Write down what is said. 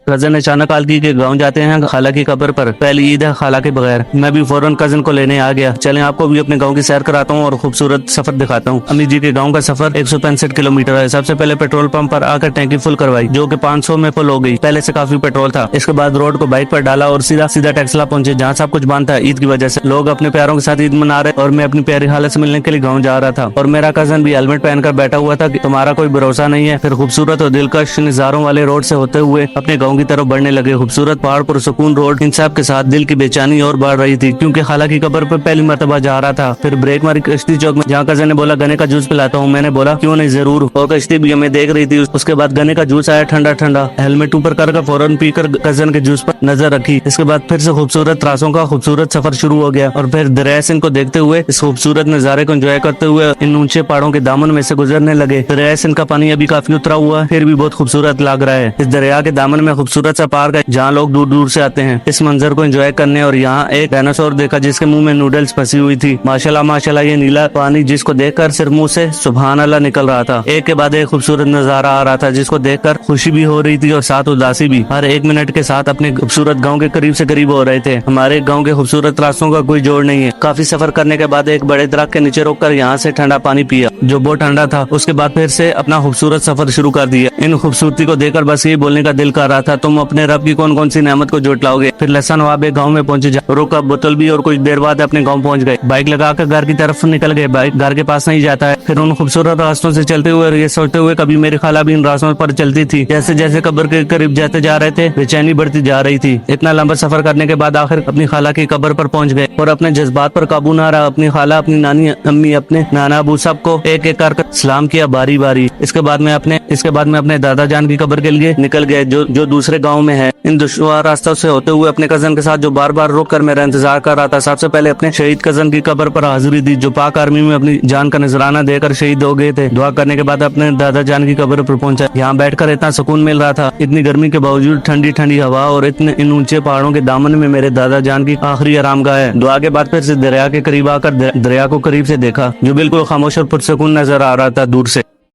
Cousin ने अचानक call की कि गाँव जाते हैं खाला की कब्र पर, पहली ईद है खाला के बगैर। मैं भी फौरन कजन को लेने आ गया। चलें आपको भी अपने गाँव की सैर कराता हूँ और खूबसूरत सफर दिखाता हूँ। अम्मी जी के गाँव का सफर 165 किलोमीटर है। सबसे पहले पेट्रोल पंप पर आकर टैंकी फुल करवाई, जो कि 500 में फुल हो गई। पहले से काफी पेट्रोल था। इसके बाद रोड को बाइक पर डाला और सीधा सीधा टेक्सला पहुंचे, जहाँ सब कुछ बंद था ईद की वजह से। लोग अपने प्यारों के साथ ईद मना रहे और मैं अपनी प्यारी हालत से मिलने के लिए गाँव जा रहा था। और मेरा कजन भी हेलमेट पहनकर बैठा हुआ था कि तुम्हारा कोई भरोसा नहीं है। फिर खूबसूरत और दिलकश नजारों वाले रोड से होते हुए अपने गाँव की तरफ बढ़ने लगे। खूबसूरत पहाड़ पर सुकून रोड, इन सब के साथ दिल की बेचैनी और बढ़ रही थी, क्योंकि खाला की कब्र पर पहली मर्तबा जा रहा था। फिर ब्रेक मारी कश्ती चौक में, जहाँ कजन ने बोला गन्ने का जूस पिलाता हूँ। मैंने बोला क्यों नहीं, जरूर। और कश्ती भी हमें देख रही थी। उसके बाद गन्ने का जूस आया ठंडा ठंडा। हेलमेट ऊपर कर फौरन पीकर कजन के जूस पर नजर रखी। इसके बाद फिर से खूबसूरत रास्तों का खूबसूरत सफर शुरू हो गया। और फिर दरिया सिंह को देखते हुए, इस खूबसूरत नजारे को एंजॉय करते हुए इन ऊंचे पहाड़ों के दामन में से गुजरने लगे। दरिया सिंह का पानी अभी काफी उतरा हुआ, फिर भी बहुत खूबसूरत लग रहा है। इस दरिया के दामन में खूबसूरत सा पार्क है, जहाँ लोग दूर दूर से आते हैं इस मंजर को एंजॉय करने। और यहाँ एक डायनासोर देखा जिसके मुंह में नूडल्स फंसी हुई थी। माशाल्लाह माशाल्लाह, ये नीला पानी जिसको देखकर सिर्फ मुंह से सुभान अल्लाह निकल रहा था। एक के बाद एक खूबसूरत नजारा आ रहा था, जिसको देखकर खुशी भी हो रही थी और साथ उदासी भी। हर एक मिनट के साथ अपने खूबसूरत गाँव के करीब से करीब हो रहे थे। हमारे गाँव के खूबसूरत रास्तों का कोई जोड़ नहीं है। काफी सफर करने के बाद एक बड़े दरख्त के नीचे रोककर यहाँ से ठंडा पानी पिया, जो बहुत ठंडा था। उसके बाद फिर से अपना खूबसूरत सफर शुरू कर दिया। इन खूबसूरती को देखकर बस ये बोलने का दिल कर रहा था, तुम अपने रब की कौन कौन सी नेमत को जोट लाओगे। फिर लहसन नवाब एक गाँव में पहुंचे, रुका बोतल भी और कुछ देर बाद अपने गाँव पहुंच गए। बाइक लगाकर घर की तरफ निकल गए। बाइक घर के पास नहीं जाता है। फिर उन खूबसूरत रास्तों से चलते हुए ये सोचते हुए कभी मेरी खाला भी इन रास्तों पर चलती थी। जैसे जैसे कब्र के करीब जाते जा रहे थे, बेचैनी बढ़ती जा रही थी। इतना लंबा सफर करने के बाद आखिर अपनी खाला की कब्र पर पहुंच गए और अपने जज्बात पर काबू ना रहा। अपनी खाला, अपनी नानी, अम्मी, अपने नाना अबू सबको एक एक कर सलाम किया बारी बारी। इसके बाद में अपने दादा जान की कब्र के लिए निकल गए, जो दूसरे गाँव में है। इन दुश्वार रास्तों से होते हुए अपने कजन के साथ जो बार बार रोक कर मेरा इंतजार कर रहा था, सबसे पहले अपने शहीद कजन की कब्र पर हाजिरी दी, जो पाक आर्मी में अपनी जान का नजराना देकर शहीद हो गए थे। दुआ करने के बाद अपने दादा जान की कब्र पर पहुंचा। यहाँ बैठकर इतना सुकून मिल रहा था, इतनी गर्मी के बावजूद ठंडी ठंडी हवा और इतने इन ऊंचे पहाड़ों के दामन में मेरे दादा जान की आखिरी आरामगाह है। दुआ के बाद फिर से दरिया के करीब आकर दरिया को करीब से देखा, जो बिल्कुल खामोश और पुरसुकून नजर आ रहा था दूर से।